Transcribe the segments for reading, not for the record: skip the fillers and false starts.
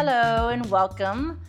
Hello and welcome.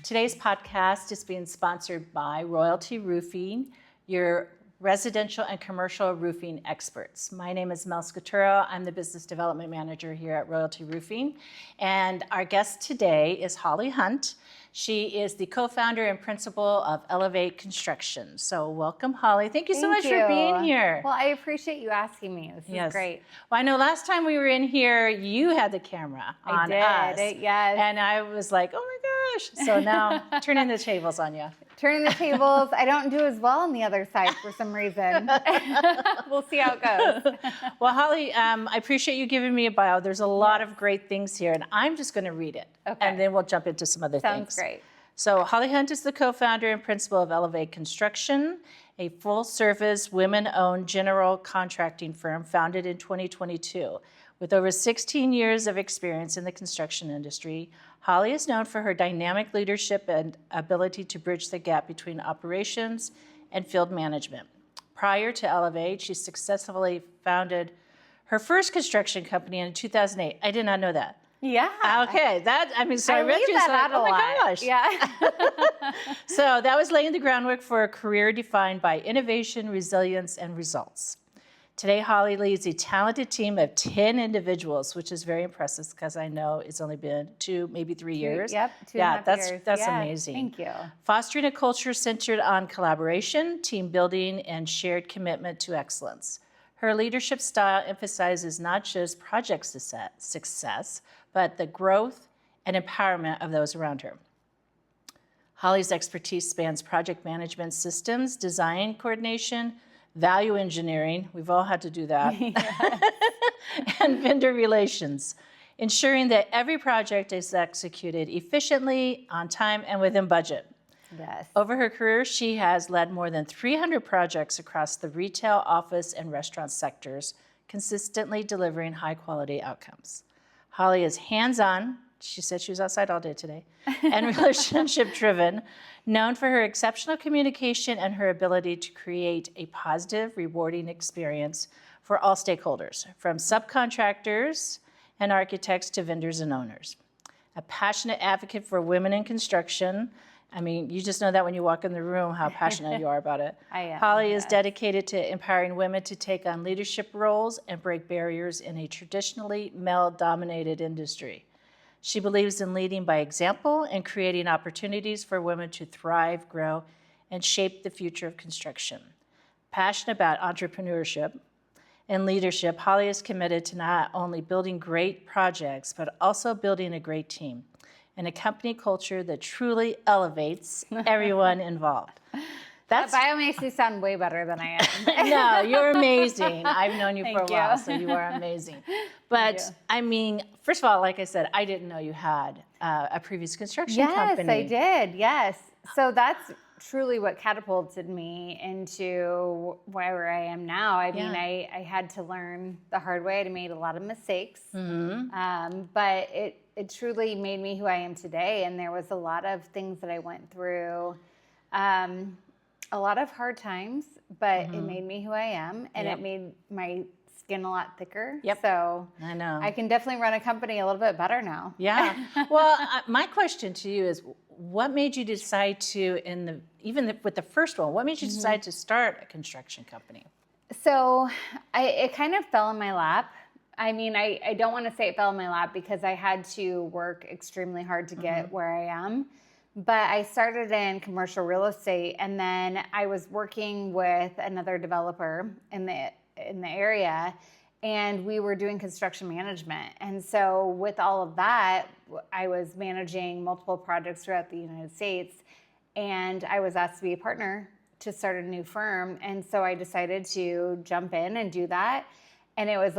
Today's podcast is being sponsored by Royalty Roofing, your residential and commercial roofing experts. My name is Mel Scaturo. I'm the Business Development Manager here at Royalty Roofing. And our guest today is Holly Hunt. She is the co-founder and principal of Elevate Construction. So welcome, Holly. Thank you so much for being here. Well, I appreciate you asking me. This is great. Well, I know last time we were in here, you had the camera on us. Yes. And I was like, oh my gosh. So now turning the tables on you. Turning the tables. I don't do as well on the other side for some reason. We'll see how it goes. Well, Holly, I appreciate you giving me a bio. There's a lot of great things here, and I'm just going to read it. Okay. And then we'll jump into some other things. Sounds great. So Holly Hunt is the co-founder and principal of Elevate Construction, a full-service, women-owned general contracting firm founded in 2022. With over 16 years of experience in the construction industry, Holly is known for her dynamic leadership and ability to bridge the gap between operations and field management. Prior to Elevate, she successfully founded her first construction company in 2008. I did not know that. Yeah. Okay, so I read leave you, that so out oh a my lot. gosh. Yeah. So that was laying the groundwork for a career defined by innovation, resilience, and results. Today, Holly leads a talented team of 10 individuals, which is very impressive because I know it's only been 2, maybe 3 years. Yep, 2.5 years. That's amazing. Thank you. Fostering a culture centered on collaboration, team building, and shared commitment to excellence. Her leadership style emphasizes not just project success, but the growth and empowerment of those around her. Holly's expertise spans project management systems, design coordination, value engineering, we've all had to do that, and vendor relations, ensuring that every project is executed efficiently, on time, and within budget. Yes. Over her career, she has led more than 300 projects across the retail, office, and restaurant sectors, consistently delivering high-quality outcomes. Holly is hands-on, she said she was outside all day today, and relationship-driven, known for her exceptional communication and her ability to create a positive, rewarding experience for all stakeholders, from subcontractors and architects to vendors and owners. A passionate advocate for women in construction. I mean, you just know that when you walk in the room, how passionate you are about it. I am. Holly is dedicated to empowering women to take on leadership roles and break barriers in a traditionally male-dominated industry. She believes in leading by example and creating opportunities for women to thrive, grow, and shape the future of construction. Passionate about entrepreneurship and leadership, Holly is committed to not only building great projects, but also building a great team and a company culture that truly elevates everyone involved. That bio makes you sound way better than I am. No, you're amazing. I've known you for a Thank while, you. so you are amazing. But I mean, first of all, like I said, I didn't know you had a previous construction company. Yes, I did. Yes. So that's truly what catapulted me into where I am now. I mean, I had to learn the hard way. I made a lot of mistakes, but it truly made me who I am today. And there was a lot of things that I went through, a lot of hard times, but it made me who I am, and it made my skin a lot thicker. Yep. So I know. I can definitely run a company a little bit better now. Yeah. Well, my question to you is, what made you decide to, with the first one, what made you decide to start a construction company? So it kind of fell in my lap. I mean, I don't want to say it fell in my lap because I had to work extremely hard to get where I am. But I started in commercial real estate, and then I was working with another developer in the area, and we were doing construction management. And so with all of that, I was managing multiple projects throughout the United States, and I was asked to be a partner to start a new firm. And so I decided to jump in and do that. And it was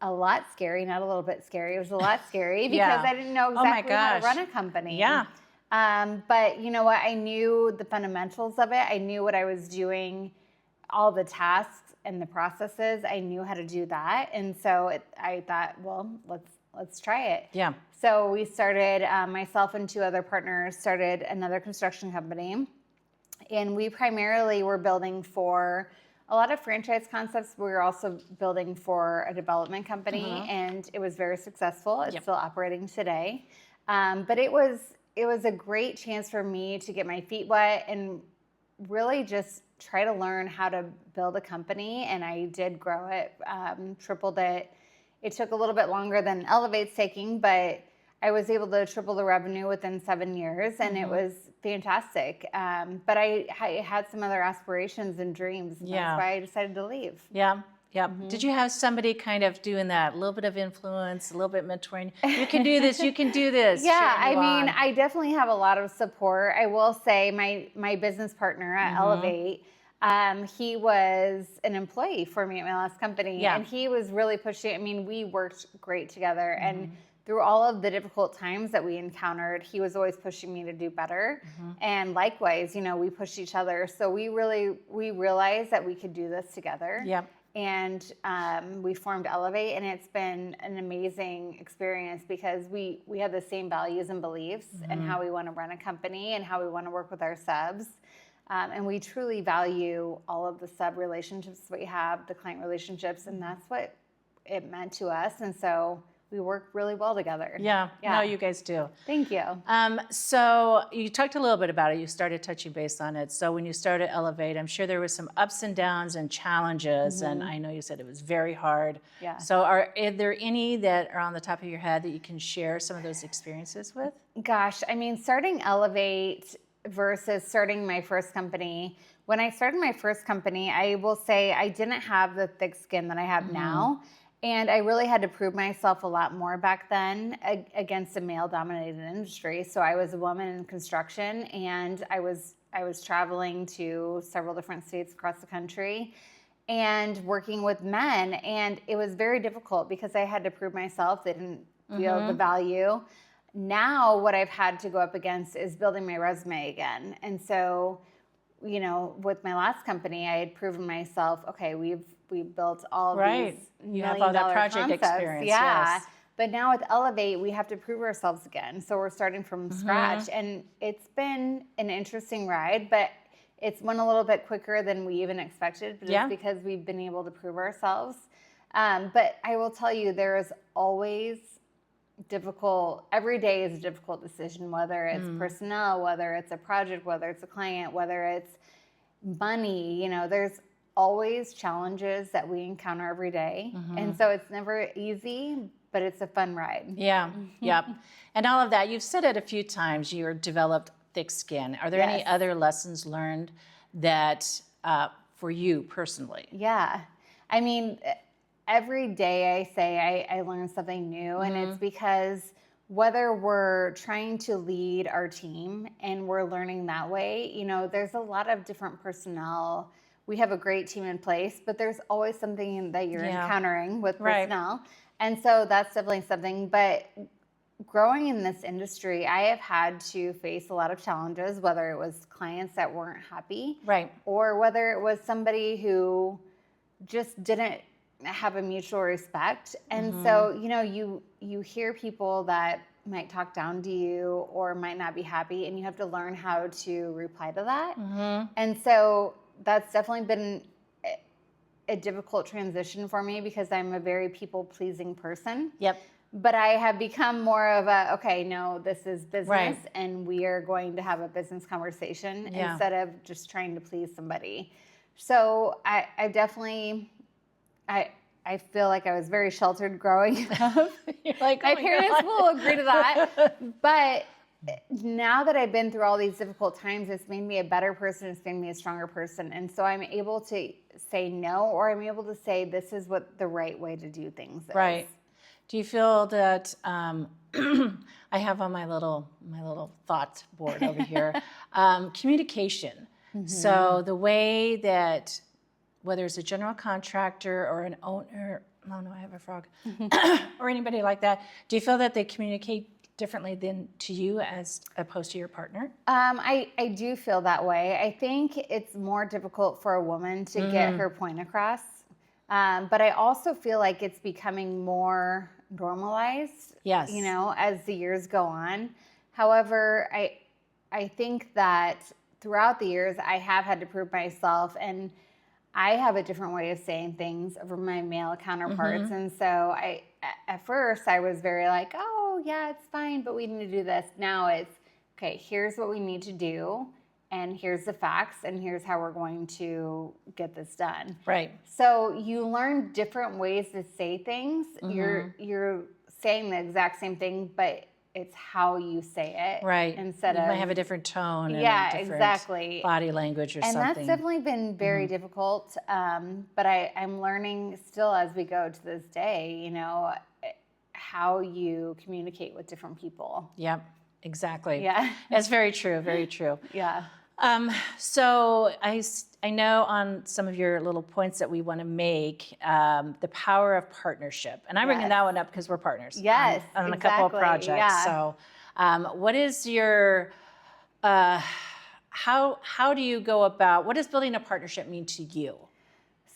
a lot scary, not a little bit scary. It was a lot scary because I didn't know exactly how to run a company. Yeah. But you know what? I knew the fundamentals of it. I knew what I was doing, all the tasks and the processes. I knew how to do that. And so I thought, well, let's try it. Yeah. So we started, myself and 2 other partners started another construction company. And we primarily were building for a lot of franchise concepts. We were also building for a development company, and it was very successful. It's still operating today. But it was a great chance for me to get my feet wet and really just try to learn how to build a company. And I did grow it, tripled it. It took a little bit longer than Elevate's taking, but I was able to triple the revenue within 7 years, and it was fantastic. But I had some other aspirations and dreams. And that's why I decided to leave. Yeah. Yeah. Did you have somebody kind of doing that, a little bit of influence, a little bit mentoring? You can do this. You can do this. Yeah, I mean, I definitely have a lot of support. I will say my business partner at Elevate, he was an employee for me at my last company, and he was really pushing. I mean, we worked great together, and through all of the difficult times that we encountered, he was always pushing me to do better. And likewise, we pushed each other. So we realized that we could do this together. Yep. And we formed Elevate, and it's been an amazing experience because we have the same values and beliefs and how we want to run a company and how we want to work with our subs. And we truly value all of the sub relationships that we have, the client relationships, and that's what it meant to us. And so we work really well together. Yeah. No, you guys do. Thank you. So you talked a little bit about it. You started touching base on it. So when you started Elevate, I'm sure there was some ups and downs and challenges. And I know you said it was very hard. Yeah. So are there any that are on the top of your head that you can share some of those experiences with? Gosh, I mean, starting Elevate versus starting my first company. When I started my first company, I will say I didn't have the thick skin that I have now. And I really had to prove myself a lot more back then against a male-dominated industry. So I was a woman in construction, and I was traveling to several different states across the country and working with men. And it was very difficult because I had to prove myself. They didn't feel the value. Now what I've had to go up against is building my resume again. And so, with my last company, I had proven myself, okay, we built all these you have all that project experience. Yeah. Yes. But now with Elevate, we have to prove ourselves again. So we're starting from scratch. And it's been an interesting ride, but it's went a little bit quicker than we even expected. But it's because we've been able to prove ourselves. But I will tell you, there is always difficult, every day is a difficult decision, whether it's personnel, whether it's a project, whether it's a client, whether it's money, there's always challenges that we encounter every day. And so it's never easy, but it's a fun ride. Yeah. Yep. And all of that, you've said it a few times, you're developed thick skin. Are there any other lessons learned that for you personally? Yeah. I mean, every day I say I learn something new, and it's because whether we're trying to lead our team and we're learning that way, there's a lot of different personnel. We have a great team in place, but there's always something that you're encountering with personnel. And so that's definitely something. But growing in this industry, I have had to face a lot of challenges, whether it was clients that weren't happy, or whether it was somebody who just didn't have a mutual respect. And so, you hear people that might talk down to you or might not be happy, and you have to learn how to reply to that. And so that's definitely been a difficult transition for me because I'm a very people-pleasing person. Yep. But I have become more of okay, no, this is business, and we are going to have a business conversation instead of just trying to please somebody. So I definitely, I feel like I was very sheltered growing up. You're like, my parents will agree to that. But now that I've been through all these difficult times, it's made me a better person. It's made me a stronger person. And so I'm able to say no, or I'm able to say this is what the right way to do things is. Right. Do you feel that I have on my little thought board over here, communication. So the way that whether it's a general contractor or an owner, oh no, I have a frog, or anybody like that, do you feel that they communicate differently than to you as opposed to your partner? I do feel that way. I think it's more difficult for a woman to get her point across. But I also feel like it's becoming more normalized, as the years go on. However, I think that throughout the years, I have had to prove myself, and I have a different way of saying things over my male counterparts. And so at first I was very like, oh, yeah, it's fine, but we need to do this. Now it's, okay, here's what we need to do, and here's the facts, and here's how we're going to get this done. Right. So you learn different ways to say things. You're saying the exact same thing, but it's how you say it. Right. Instead you of might have a different tone and yeah, a different exactly. body language or and something. that's definitely been very difficult. But I'm learning still as we go to this day, you know, how you communicate with different people. Yep, exactly. Yeah. That's very true, very true. Yeah. So I know on some of your little points that we want to make, the power of partnership. And I'm bringing Yes. that one up because we're partners Yes, on a couple of exactly, projects. yeah. So what is your, how do you go about, what does building a partnership mean to you?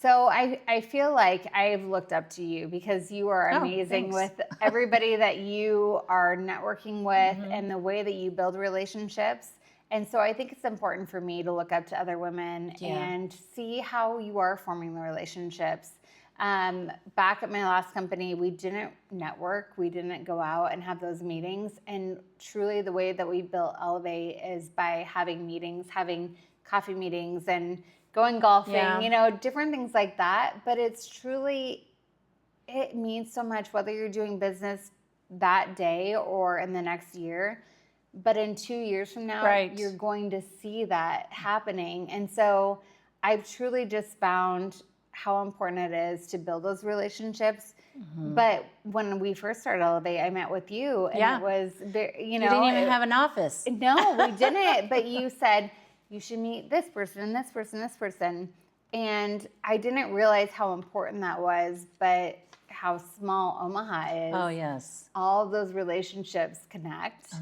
So I feel like I've looked up to you because you are amazing thanks. with everybody that you are networking with and the way that you build relationships. And so I think it's important for me to look up to other women and see how you are forming the relationships. Back at my last company, we didn't network. We didn't go out and have those meetings. And truly the way that we built Elevate is by having meetings, having coffee meetings and going golfing, you know, different things like that. But it's truly, it means so much whether you're doing business that day or in the next year. But in 2 years from now, you're going to see that happening. And so I've truly just found how important it is to build those relationships. But when we first started Elevate, I met with you and it was, you know. You didn't even have an office. No, we didn't. But you said, you should meet this person and this person, this person. And I didn't realize how important that was, but how small Omaha is. Oh, yes. All those relationships connect.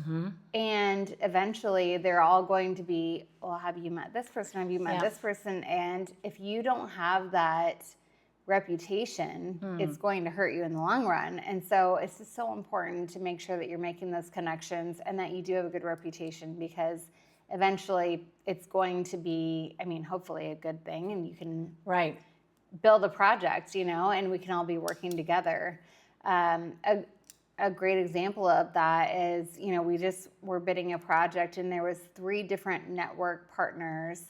And eventually they're all going to be, well, have you met this person? Have you met this person? And if you don't have that reputation, it's going to hurt you in the long run. And so it's just so important to make sure that you're making those connections and that you do have a good reputation, because eventually it's going to be, I mean, hopefully a good thing, and you can build a project, you know, and we can all be working together. A great example of that is, you know, we just were bidding a project and there was 3 different network partners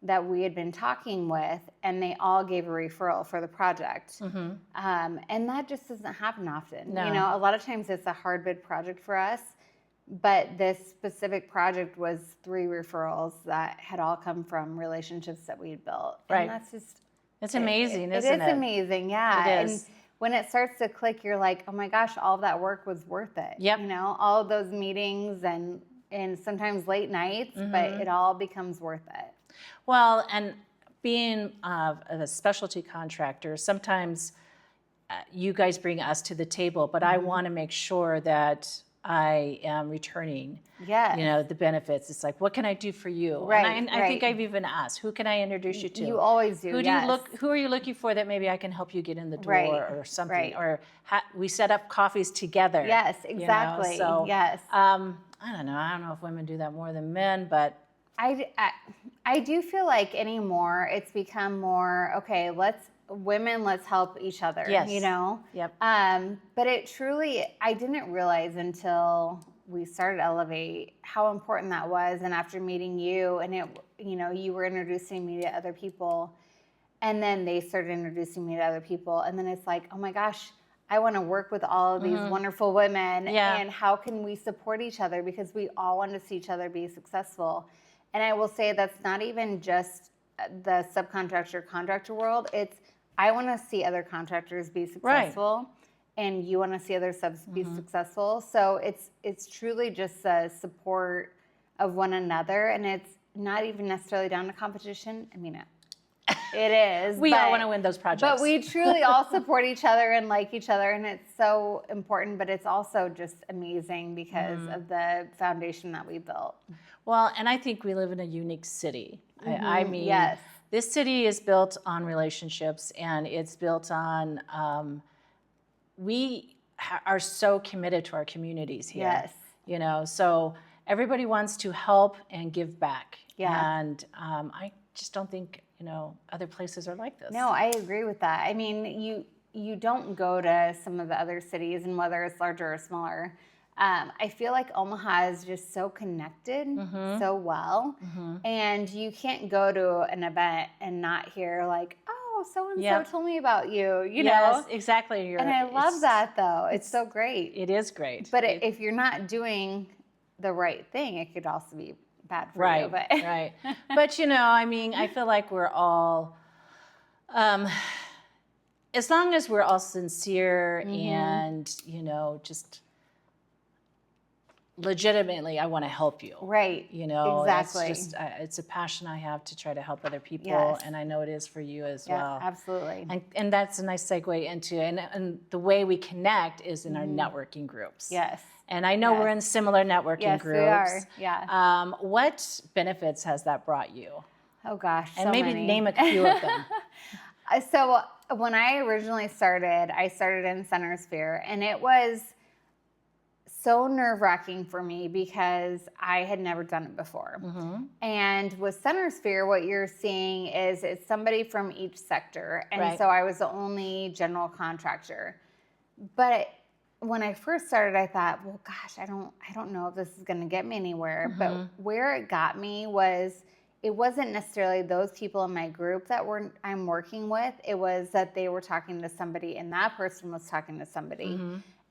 that we had been talking with, and they all gave a referral for the project. And that just doesn't happen often. No. You know, a lot of times it's a hard bid project for us, but this specific project was 3 referrals that had all come from relationships that we had built. And that's just, it's amazing, isn't it? It is amazing, yeah. It is. And when it starts to click, you're like, oh my gosh, all of that work was worth it. Yep. You know, all of those meetings and sometimes late nights, but it all becomes worth it. Well, and being a specialty contractor, sometimes you guys bring us to the table, but I want to make sure that I am returning, you know, the benefits. It's like, what can I do for you? Right, And I think I've even asked, who can I introduce you to? You always do. Who are you looking for that maybe I can help you get in the door or something? Or we set up coffees together. Yes, exactly. You know? So, yes. I don't know. I don't know if women do that more than men, but I do feel like anymore it's become more, okay, let's help each other, you know? Yep. But it truly, I didn't realize until we started Elevate how important that was. And after meeting you, and it, you know, you were introducing me to other people, and then they started introducing me to other people. And then it's like, oh my gosh, I want to work with all of these wonderful women. And how can we support each other? Because we all want to see each other be successful. And I will say that's not even just the subcontractor contractor world. It's, I want to see other contractors be successful, and you want to see other subs be successful. So it's truly just a support of one another, and it's not even necessarily down to competition. I mean, it is. We all want to win those projects. But we truly all support each other and like each other, and it's so important, but it's also just amazing because of the foundation that we built. Well, and I think we live in a unique city. I mean, this city is built on relationships, and it's built on, we are so committed to our communities here. Yes. You know, so everybody wants to help and give back. And I just don't think, you know, other places are like this. No, I agree with that. I mean, you don't go to some of the other cities, and whether it's larger or smaller, I feel like Omaha is just so connected so well. And you can't go to an event and not hear like, oh, so-and-so told me about you, you Yes, know? exactly. And I love that though. It's so great. It is great. But if you're not doing the right thing, it could also be bad for you. But Right. But, you know, I mean, I feel like we're all, as long as we're all sincere and, you know, just legitimately, I want to help you. Right. You know, Exactly. it's just, it's a passion I have to try to help other people. Yes. And I know it is for you as Yeah, well. absolutely. And that's a nice segue into, and the way we connect is in our networking groups. Yes. And I know we're in similar networking groups. Yes, we are. Yeah. What benefits has that brought you? Oh gosh, And so maybe many. name a few of them. So when I originally started, I started in Center Sphere, and it was so nerve-wracking for me because I had never done it before. And with Center Sphere, what you're seeing is it's somebody from each sector, and so I was the only general contractor. But when I first started, I thought, well, gosh, I don't know if this is going to get me anywhere. But where it got me was, it wasn't necessarily those people in my group that I'm working with. It was that they were talking to somebody, and that person was talking to somebody.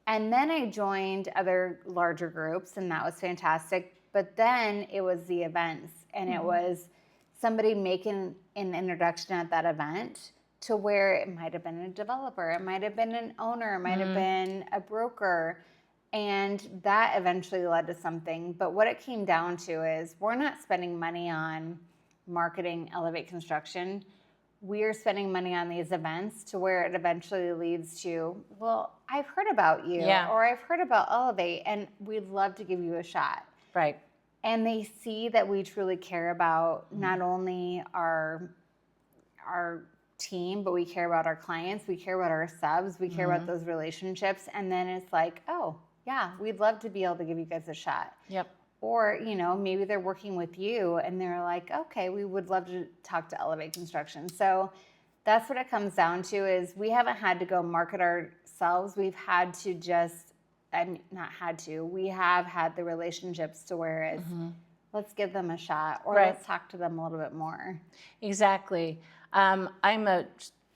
And then I joined other larger groups, and that was fantastic. But then it was the events, and it was somebody making an introduction at that event to where it might have been a developer, it might have been an owner, it might have been a broker. And that eventually led to something. But what it came down to is, we're not spending money on marketing Elevate Construction. We're spending money on these events to where it eventually leads to, well, I've heard about you, or I've heard about Elevate, and we'd love to give you a shot. Right. And they see that we truly care about not only our team, but we care about our clients, we care about our subs, we care about those relationships. And then it's like, oh, yeah, we'd love to be able to give you guys a shot. Yep. Or, you know, maybe they're working with you and they're like, okay, we would love to talk to Elevate Construction. So that's what it comes down to, is we haven't had to go market ourselves. We've had to we have had the relationships to where it's, let's give them a shot, or let's talk to them a little bit more. Exactly. I'm a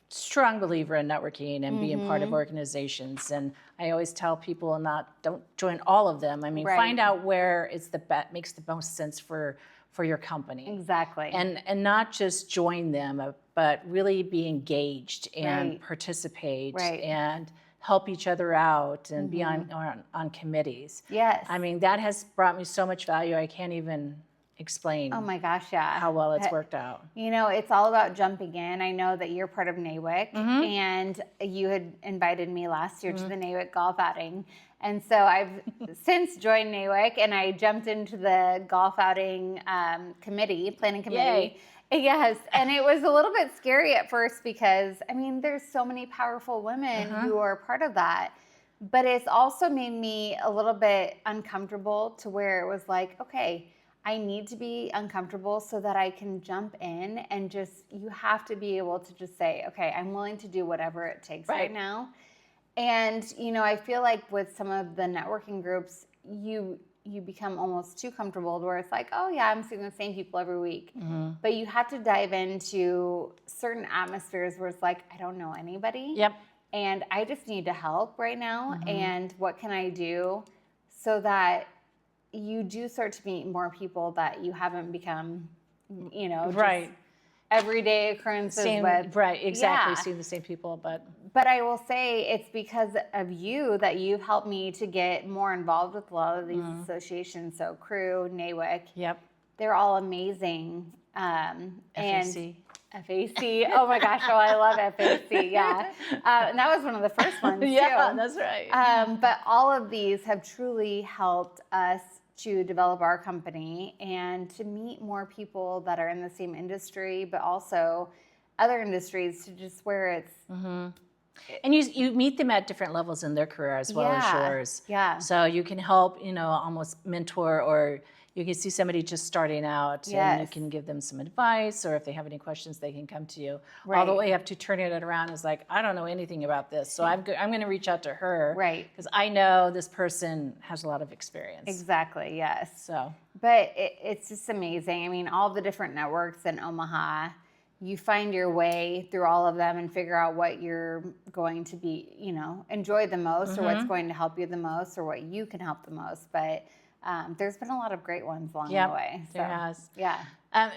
strong believer in networking and being part of organizations, and I always tell people don't join all of them. I mean, find out where it's makes the most sense for your company. Exactly. And not just join them, but really be engaged and participate and help each other out and be on committees. Yes. I mean, that has brought me so much value. I can't even explain Oh my gosh, yeah. how well it's worked out. You know, it's all about jumping in. I know that you're part of NAWIC, and you had invited me last year to the NAWIC golf outing. And so I've since joined NAWIC, and I jumped into the golf outing planning committee. Yay. Yes, and it was a little bit scary at first because, I mean, there's so many powerful women who are part of that. But it's also made me a little bit uncomfortable, to where it was like, okay, I need to be uncomfortable so that I can jump in, and you have to be able to just say, okay, I'm willing to do whatever it takes right now. And, you know, I feel like with some of the networking groups, you become almost too comfortable, to where it's like, oh yeah, I'm seeing the same people every week. But you have to dive into certain atmospheres where it's like, I don't know anybody. Yep. And I just need to help right now. And what can I do so that you do start to meet more people that you haven't become, you know, just everyday occurrences with. Right, exactly. Seeing the same people, But I will say, it's because of you that you've helped me to get more involved with a lot of these associations. So Crew, NAWIC. Yep. They're all amazing. FAC. And FAC. Oh my gosh, I love FAC. Yeah. And that was one of the first ones too. Yeah, that's right. But all of these have truly helped us to develop our company and to meet more people that are in the same industry, but also other industries, to just where it's. And you meet them at different levels in their career as well as yours. Yeah. So you can help, you know, almost mentor or you can see somebody just starting out, and you Yes. can give them some advice, or if they have any questions, they can come to you. Right. All the way up to turning it around is like, I don't know anything about this, so I'm going to reach out to her, Right. because I know this person has a lot of experience. Exactly, yes. So, But it's just amazing. I mean, all the different networks in Omaha, you find your way through all of them and figure out what you're going to be, enjoy the most, or what's going to help you the most, or what you can help the most. But there's been a lot of great ones along the way. So, there has. Yeah.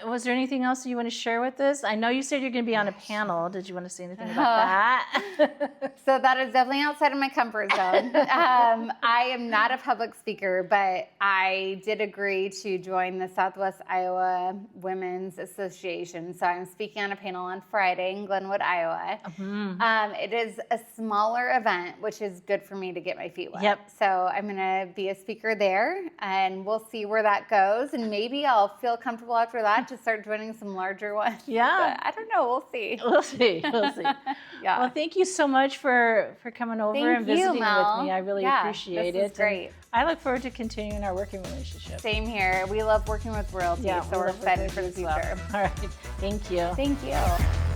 Was there anything else you want to share with us? I know you said you're going to be on a panel. Did you want to say anything about that? So that is definitely outside of my comfort zone. I am not a public speaker, but I did agree to join the Southwest Iowa Women's Association. So I'm speaking on a panel on Friday in Glenwood, Iowa. It is a smaller event, which is good for me to get my feet wet. Yep. So I'm going to be a speaker there, and we'll see where that goes. And maybe I'll feel comfortable after that to start joining some larger ones. Yeah. But I don't know. We'll see. We'll see. Yeah. Well, thank you so much for coming over and visiting with me. I really appreciate it. This is great. I look forward to continuing our working relationship. Same here. We love working with royalty, so we're excited for the future. All right. Thank you. Thank you.